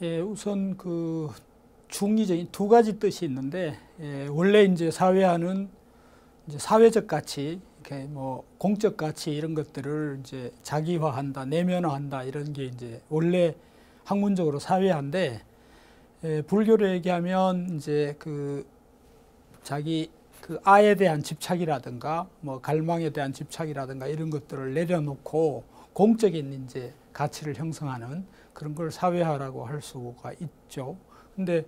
예, 우선 그 중의적인 두 가지 뜻이 있는데, 원래 이제 사회화는 이제 사회적 가치, 이렇게 뭐 공적 가치 이런 것들을 이제 자기화한다, 내면화한다 이런 게 이제 원래 학문적으로 사회화인데, 불교로 얘기하면 이제 그 자기 그 아에 대한 집착이라든가 뭐 갈망에 대한 집착이라든가 이런 것들을 내려놓고 공적인 이제 가치를 형성하는 그런 걸 사회화라고 할 수가 있죠. 근데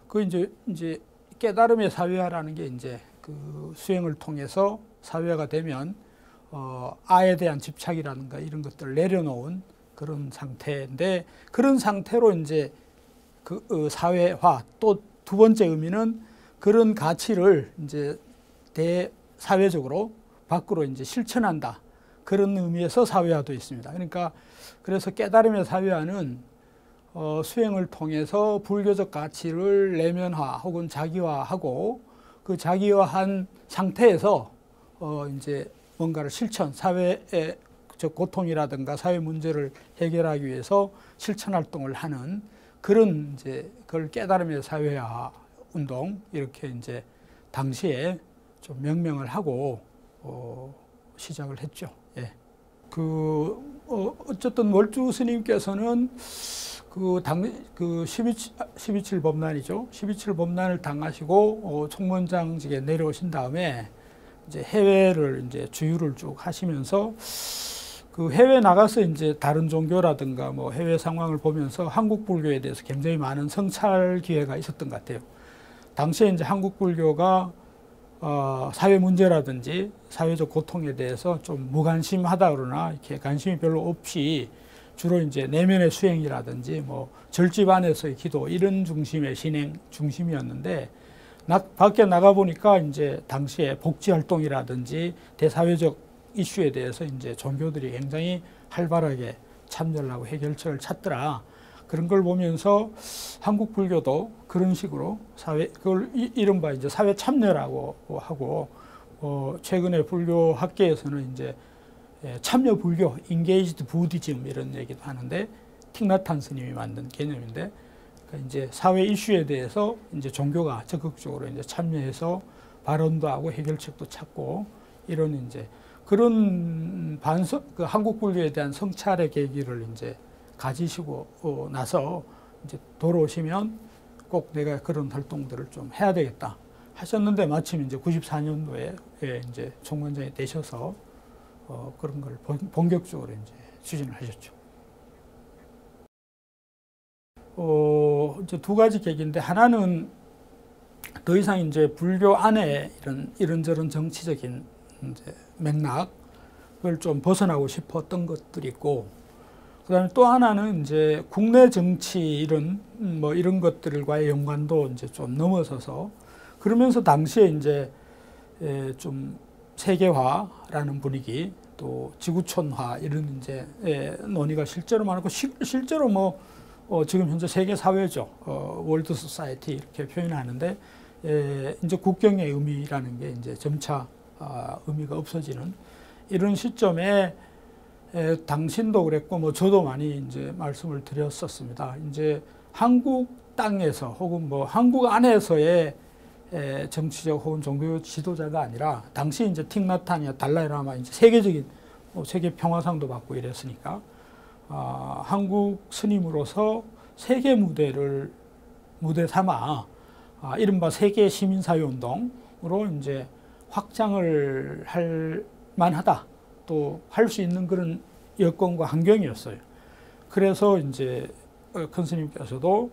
그 이제 깨달음의 사회화라는 게 이제 그 수행을 통해서 사회화가 되면 아에 대한 집착이라든가 이런 것들을 내려놓은 그런 상태인데, 그런 상태로 이제 그 사회화, 또 두 번째 의미는 그런 가치를 이제 대사회적으로 밖으로 이제 실천한다. 그런 의미에서 사회화도 있습니다. 그러니까 그래서 깨달음의 사회화는 수행을 통해서 불교적 가치를 내면화 혹은 자기화하고, 그 자기화한 상태에서 이제 뭔가를 실천, 사회의 고통이라든가 사회 문제를 해결하기 위해서 실천 활동을 하는 그런 이제 그걸 깨달음의 사회화 운동, 이렇게 이제 당시에 좀 명명을 하고 시작을 했죠. 예. 어쨌든 월주 스님께서는 그 12.7 법난이죠. 12.7 법난을 당하시고 총무원장직에 내려오신 다음에 이제 해외를 이제 주유를 쭉 하시면서 그 해외 나가서 이제 다른 종교라든가 뭐 해외 상황을 보면서 한국 불교에 대해서 굉장히 많은 성찰 기회가 있었던 것 같아요. 당시에 이제 한국 불교가 사회 문제라든지 사회적 고통에 대해서 좀 무관심하다 그러나 이렇게 관심이 별로 없이 주로 이제 내면의 수행이라든지 뭐 절집 안에서의 기도 이런 중심의 신행 중심이었는데, 밖에 나가 보니까 이제 당시에 복지 활동이라든지 대사회적 이슈에 대해서 이제 종교들이 굉장히 활발하게 참여를 하고 해결책을 찾더라. 그런 걸 보면서 한국 불교도 그런 식으로 그걸 이른바 이제 사회 참여라고 하고, 최근에 불교 학계에서는 이제 참여 불교, 인게이지드 부디즘 이런 얘기도 하는데, 틱나탄 스님이 만든 개념인데, 그러니까 이제 사회 이슈에 대해서 이제 종교가 적극적으로 이제 참여해서 발언도 하고 해결책도 찾고 이런 이제 그런 그 한국 불교에 대한 성찰의 계기를 이제 가지시고 나서 이제 돌아오시면 꼭 내가 그런 활동들을 좀 해야 되겠다 하셨는데, 마침 이제 94년도에 이제 총무원장이 되셔서 그런 걸 본격적으로 이제 추진을 하셨죠. 이제 두 가지 계기인데, 하나는 더 이상 이제 불교 안에 이런저런 정치적인 이제 맥락을 좀 벗어나고 싶었던 것들이 있고, 그다음에 또 하나는 이제 국내 정치 이런 것들과의 연관도 이제 좀 넘어서서, 그러면서 당시에 이제 좀 세계화라는 분위기, 또 지구촌화 이런 이제 논의가 실제로 많고, 실제로 뭐 지금 현재 세계 사회죠. 월드 소사이티 이렇게 표현하는데, 이제 국경의 의미라는 게 이제 점차 의미가 없어지는 이런 시점에 당신도 그랬고 뭐 저도 많이 이제 말씀을 드렸었습니다. 이제 한국 땅에서 혹은 뭐 한국 안에서의 정치적 혹은 종교 지도자가 아니라, 당시 이제 틱나탄이나 달라이라마 이제 세계적인 세계 평화상도 받고 이랬으니까 한국 스님으로서 세계 무대 삼아 이른바 세계 시민사회 운동으로 이제 확장을 할 만하다, 또 할 수 있는 그런 여건과 환경이었어요. 그래서 이제 큰 스님께서도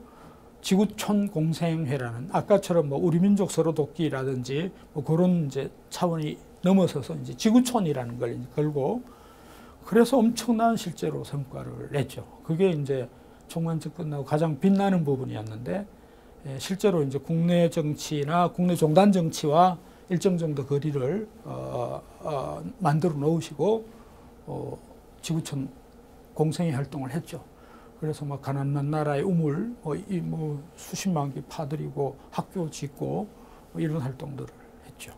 지구촌 공생회라는, 아까처럼 뭐 우리 민족 서로 돕기라든지 뭐 그런 이제 차원이 넘어서서 이제 지구촌이라는 걸 걸고, 그래서 엄청난 실제로 성과를 냈죠. 그게 이제 총무원장 끝나고 가장 빛나는 부분이었는데, 실제로 이제 국내 정치나 국내 종단 정치와 일정 정도 거리를 만들어 놓으시고 지구촌 공생회 활동을 했죠. 그래서 막 가난한 나라의 우물 뭐 수십만 개 파드리고 학교 짓고 뭐 이런 활동들을 했죠.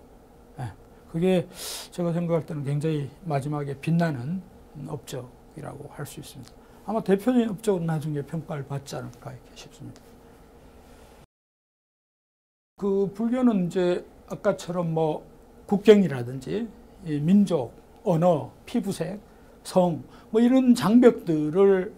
그게 제가 생각할 때는 굉장히 마지막에 빛나는 업적이라고 할 수 있습니다. 아마 대표적인 업적은 나중에 평가를 받지 않을까 이렇게 싶습니다. 그 불교는 이제 아까처럼 뭐 국경이라든지 민족, 언어, 피부색, 성, 뭐 이런 장벽들을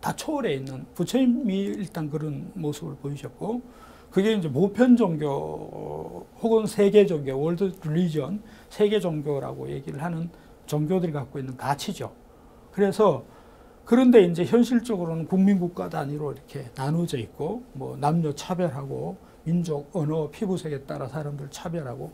다 초월해 있는 부처님이 일단 그런 모습을 보이셨고, 그게 이제 보편 종교 혹은 세계 종교, 월드 릴리전, 세계 종교라고 얘기를 하는 종교들이 갖고 있는 가치죠. 그래서 그런데 이제 현실적으로는 국민국가 단위로 이렇게 나누어져 있고, 뭐 남녀 차별하고 민족, 언어, 피부색에 따라 사람들 차별하고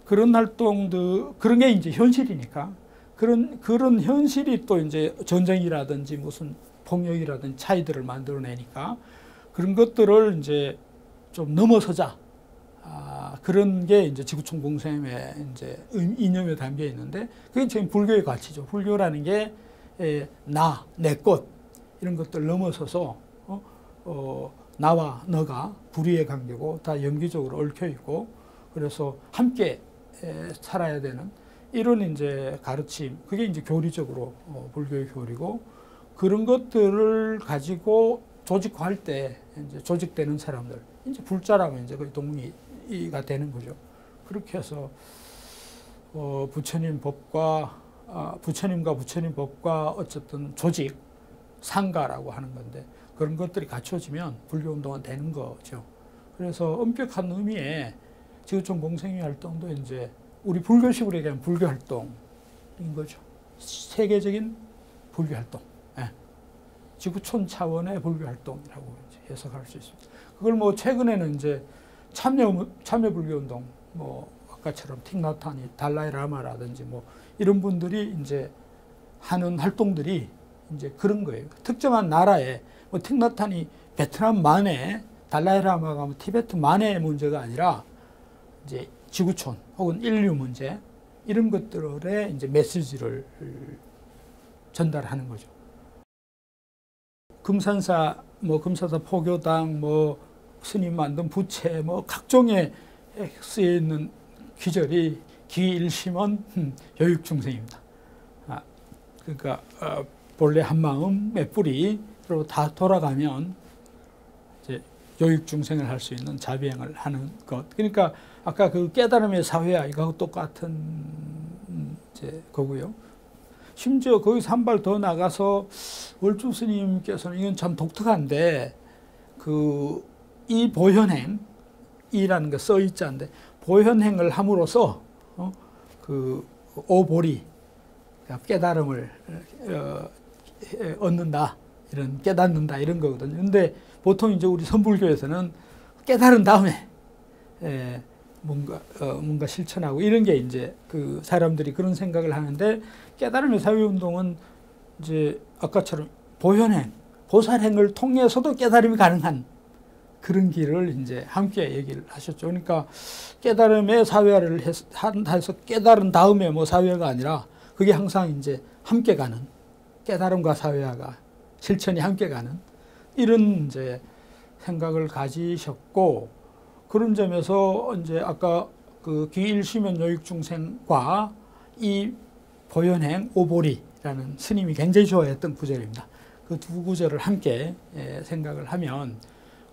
그런 활동들, 그런 게 이제 현실이니까 그런 현실이 또 이제 전쟁이라든지 무슨 폭력이라든지 차이들을 만들어내니까 그런 것들을 이제 좀 넘어서자. 그런 게 이제 지구촌 공생의 이제 이념에 담겨 있는데, 그게 지금 불교의 가치죠. 불교라는 게 나, 내 것 이런 것들 넘어서서 나와 너가 불의의 관계고 다 영기적으로 얽혀 있고, 그래서 함께 살아야 되는 이런 이제 가르침, 그게 이제 교리적으로 불교의 교리고, 그런 것들을 가지고 조직화할 때 이제 조직되는 사람들, 이제 불자라면 이제 거의 동의가 되는 거죠. 그렇게 해서 부처님과 부처님 법과 어쨌든 조직, 상가라고 하는 건데, 그런 것들이 갖춰지면 불교 운동은 되는 거죠. 그래서 엄격한 의미의 지구촌 공생회 활동도 이제 우리 불교식으로 얘기하면 불교 활동인 거죠. 세계적인 불교 활동. 예. 지구촌 차원의 불교 활동이라고 이제 해석할 수 있습니다. 그걸 뭐 최근에는 이제 참여 불교 운동, 뭐 아까처럼 틱나타니, 달라이 라마라든지 뭐 이런 분들이 이제 하는 활동들이 이제 그런 거예요. 특정한 나라에 뭐 틱나타니 베트남만의, 달라이 라마가 뭐 티베트만의 문제가 아니라 이제 지구촌 혹은 인류 문제 이런 것들의 이제 메시지를 전달하는 거죠. 금산사, 뭐 금사사 포교당, 뭐 스님 만든 부채, 뭐 각종의 쓰여 있는 귀절이 기일심은 여육중생입니다. 그러니까 본래 한마음의 뿌리, 그리고 다 돌아가면 이제 여육중생을 할 수 있는 자비행을 하는 것. 그러니까 아까 그 깨달음의 사회야 이거하고 똑같은 이제 거고요. 심지어 거기서 한 발 더 나가서 월주 스님께서는 이건 참 독특한데, 이 보현행이라는 게 써 있지 않는데, 보현행을 함으로써 그 오보리, 깨달음을 얻는다, 이런 깨닫는다 이런 거거든요. 근데 보통 이제 우리 선불교에서는 깨달은 다음에 뭔가 실천하고 이런 게 이제 그 사람들이 그런 생각을 하는데, 깨달음의 사회운동은 이제 아까처럼 보현행, 보살행을 통해서도 깨달음이 가능한 그런 길을 이제 함께 얘기를 하셨죠. 그러니까 깨달음의 사회화를 해서 깨달은 다음에 뭐 사회화가 아니라 그게 항상 이제 함께 가는, 깨달음과 사회화가 실천이 함께 가는 이런 이제 생각을 가지셨고, 그런 점에서 이제 아까 그 기일시면 여육중생과 이 보현행 오보리라는 스님이 굉장히 좋아했던 구절입니다. 그 두 구절을 함께 생각을 하면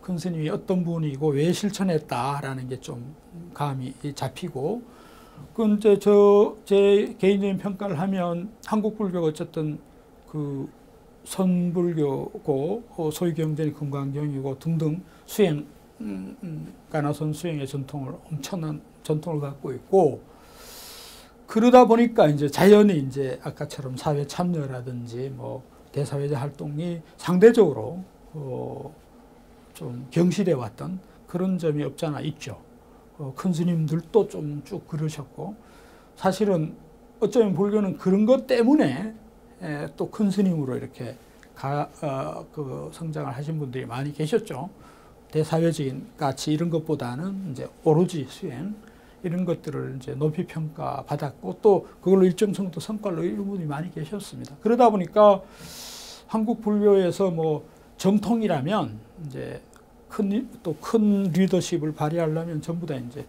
큰 스님이 어떤 분이고 왜 실천했다라는 게 좀 감이 잡히고, 그 이제 제 개인적인 평가를 하면 한국 불교가 어쨌든 그 선불교고 소위 경전이 금강경이고 등등 수행, 가나선 수행의 전통을 엄청난 전통을 갖고 있고, 그러다 보니까 이제 자연히 이제 아까처럼 사회 참여라든지 뭐 대사회적 활동이 상대적으로 좀 경실해 왔던 그런 점이 없잖아 있죠. 큰 스님들도 좀 쭉 그러셨고, 사실은 어쩌면 불교는 그런 것 때문에 또 큰 스님으로 이렇게 그 성장을 하신 분들이 많이 계셨죠. 대사회적인 가치 이런 것보다는 이제 오로지 수행 이런 것들을 이제 높이 평가받았고, 또 그걸로 일정 정도 성과를 이룬 분이 많이 계셨습니다. 그러다 보니까 한국 불교에서 뭐 정통이라면 이제 큰 리더십을 발휘하려면 전부 다 이제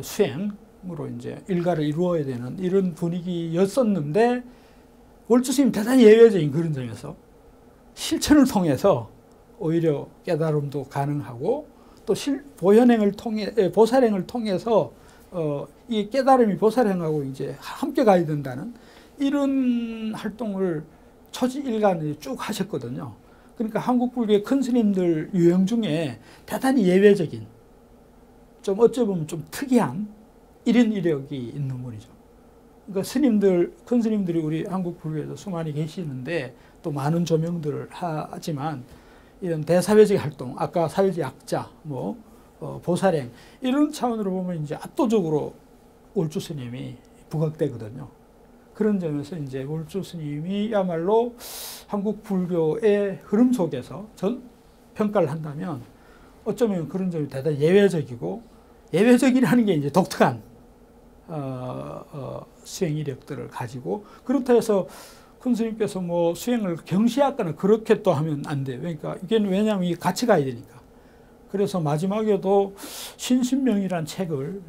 수행으로 이제 일가를 이루어야 되는 이런 분위기였었는데, 월주 스님 대단히 예외적인 그런 점에서 실천을 통해서 오히려 깨달음도 가능하고 또 보살행을 통해서 이 깨달음이 보살행하고 이제 함께 가야 된다는 이런 활동을 초지일관 쭉 하셨거든요. 그러니까 한국 불교의 큰 스님들 유형 중에 대단히 예외적인, 좀 어찌 보면 좀 특이한 이런 이력이 있는 분이죠. 그러니까 큰 스님들이 우리 한국 불교에도 수많이 계시는데 또 많은 조명들을 하지만 이런 대사회적 활동, 아까 사회적 약자, 보살행 이런 차원으로 보면 이제 압도적으로 월주 스님이 부각되거든요. 그런 점에서 이제 월주 스님이야말로 한국 불교의 흐름 속에서 전 평가를 한다면 어쩌면 그런 점이 대단히 예외적이고, 예외적이라는 게 이제 독특한 수행 이력들을 가지고, 그렇다 해서 큰 스님께서 수행을 경시하거나 그렇게 또 하면 안 돼요. 그러니까 이게 왜냐하면 이게 같이 가야 되니까. 그래서 마지막에도 신신명이란 책을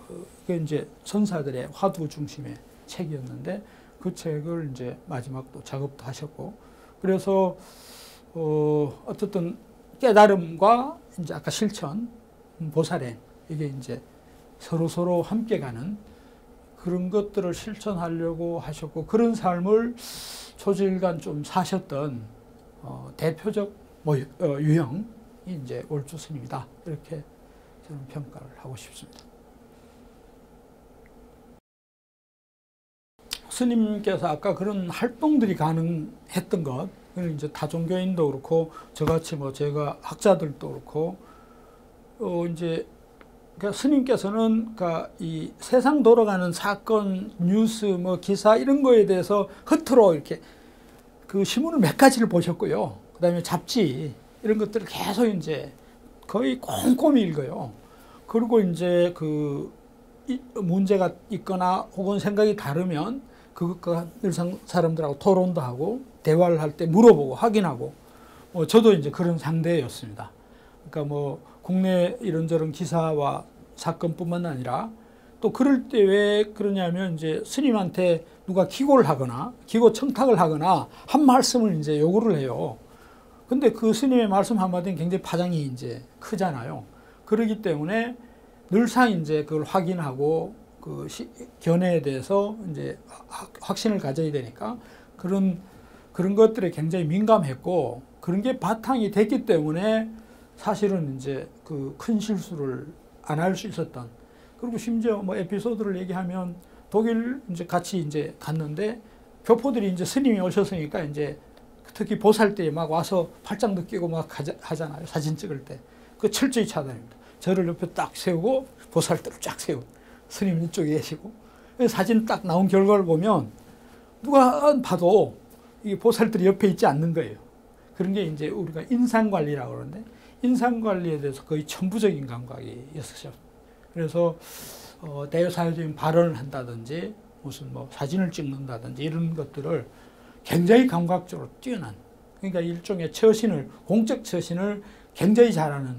그게 이제 선사들의 화두 중심의 책이었는데 그 책을 이제 마지막 또 작업도 하셨고, 그래서 어쨌든 깨달음과 이제 아까 실천, 보살행 이게 이제 서로 함께 가는 그런 것들을 실천하려고 하셨고, 그런 삶을 초지일관 좀 사셨던 대표적 유형이 이제 월주 스님이다. 이렇게 저는 평가를 하고 싶습니다. 스님께서 아까 그런 활동들이 가능했던 것, 이제 다종교인도 그렇고 저같이 제가 학자들도 그렇고 이제 그러니까 스님께서는 이 세상 돌아가는 사건, 뉴스, 기사 이런 거에 대해서 허투루 이렇게 그 신문을 몇 가지를 보셨고요. 그다음에 잡지 이런 것들을 계속 이제 거의 꼼꼼히 읽어요. 그리고 이제 그 문제가 있거나 혹은 생각이 다르면 그것과 일상 사람들하고 토론도 하고 대화를 할 때 물어보고 확인하고, 저도 이제 그런 상대였습니다. 그러니까 국내 이런저런 기사와 사건뿐만 아니라 또 그럴 때 왜 그러냐면 이제 스님한테 누가 기고를 하거나 기고 청탁을 하거나 한 말씀을 이제 요구를 해요. 근데 그 스님의 말씀 한마디는 굉장히 파장이 이제 크잖아요. 그러기 때문에 늘상 이제 그걸 확인하고 그 견해에 대해서 이제 확신을 가져야 되니까 그런 것들에 굉장히 민감했고, 그런 게 바탕이 됐기 때문에 사실은 이제 그 큰 실수를 안 할 수 있었던. 그리고 심지어 에피소드를 얘기하면 독일 이제 같이 이제 갔는데 교포들이 이제 스님이 오셨으니까 이제 특히 보살 때 막 와서 팔짱도 끼고 막 하잖아요. 사진 찍을 때. 그 철저히 차단입니다. 저를 옆에 딱 세우고 보살들을 쫙 세우고 스님 이쪽에 계시고, 사진 딱 나온 결과를 보면 누가 봐도 이 보살들이 옆에 있지 않는 거예요. 그런 게 이제 우리가 인상관리라고 그러는데, 인상관리에 대해서 거의 천부적인 감각이 있으셨어요. 그래서 대사회적인 발언을 한다든지 무슨 사진을 찍는다든지 이런 것들을 굉장히 감각적으로 뛰어난, 그러니까 일종의 공적 처신을 굉장히 잘하는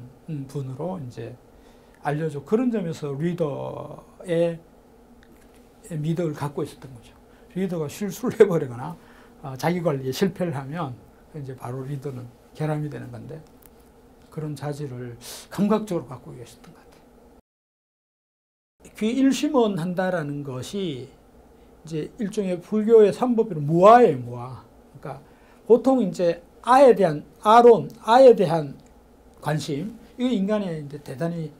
분으로 이제 알려져. 그런 점에서 리더의 미덕을 갖고 있었던 거죠. 리더가 실수를 해버리거나 자기 관리에 실패를 하면 이제 바로 리더는 결함이 되는 건데, 그런 자질을 감각적으로 갖고 계셨던 것 같아요. 귀일심원 한다라는 것이 이제 일종의 불교의 삼법으로 무아예요, 무아. 그러니까 보통 이제 아에 대한 관심, 이거 인간의 이제 대단히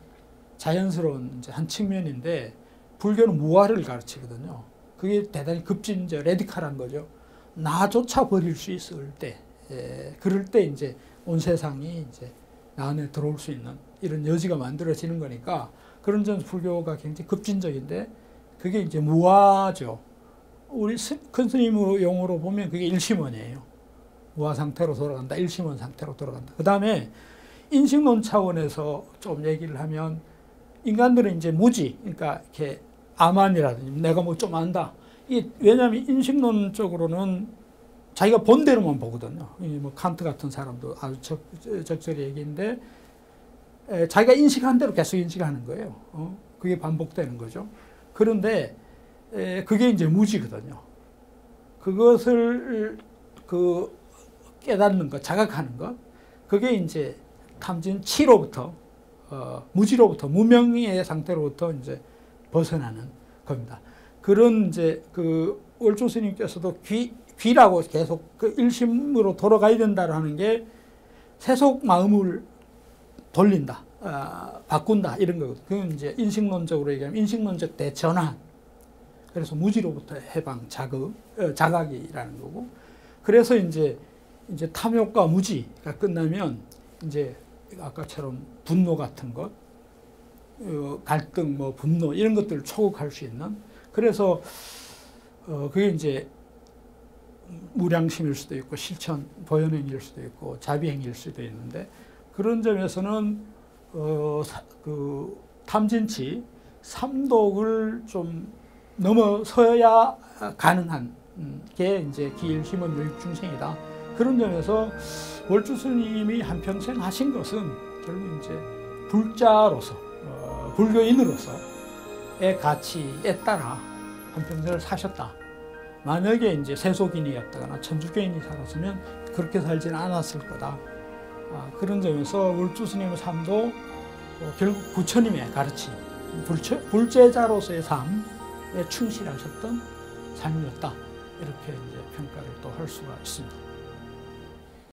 자연스러운 이제 한 측면인데, 불교는 무아를 가르치거든요. 그게 대단히 레디칼한 거죠. 나조차 버릴 수 있을 때, 그럴 때 이제 온 세상이 이제 나 안에 들어올 수 있는 이런 여지가 만들어지는 거니까, 그런 점에서 불교가 굉장히 급진적인데, 그게 이제 무아죠. 우리 큰 스님의 용어로 보면 그게 일심원이에요. 무아 상태로 돌아간다, 일심원 상태로 돌아간다. 그 다음에 인식론 차원에서 좀 얘기를 하면, 인간들은 이제 무지, 그러니까 이렇게 아만이라든지 내가 좀 안다. 왜냐하면 인식론적으로는 자기가 본 대로만 보거든요. 칸트 같은 사람도 아주 적절히 얘기인데, 자기가 인식한 대로 계속 인식하는 거예요. 그게 반복되는 거죠. 그런데 그게 이제 무지거든요. 그것을 깨닫는 것, 자각하는 것, 그게 이제 탐진치로부터 무지로부터 무명의 상태로부터 이제 벗어나는 겁니다. 그런 이제 그 월조 스님께서도 귀라고 계속 그 일심으로 돌아가야 된다라는 게 세속 마음을 돌린다, 바꾼다 이런 거거든요. 그건 이제 인식론적으로 얘기하면 인식론적 대전환. 그래서 무지로부터 해방, 자각이라는 거고. 그래서 이제 탐욕과 무지가 끝나면 이제 아까처럼 분노 같은 것, 갈등, 뭐 분노 이런 것들을 초국할 수 있는. 그래서 그게 이제 무량심일 수도 있고 실천, 보현행일 수도 있고 자비행일 수도 있는데 그런 점에서는 그 탐진치 삼독을 좀 넘어서야 가능한 게 이제 기일심은 유익중생이다. 그런 점에서 월주 스님이 한평생 하신 것은 결국 이제 불자로서 불교인으로서의 가치에 따라 한평생을 사셨다. 만약에 이제 세속인이었다거나 천주교인이 살았으면 그렇게 살지는 않았을 거다. 그런 점에서 월주 스님의 삶도 결국 부처님의 가르침, 불제자로서의 삶에 충실하셨던 삶이었다. 이렇게 이제 평가를 또 할 수가 있습니다.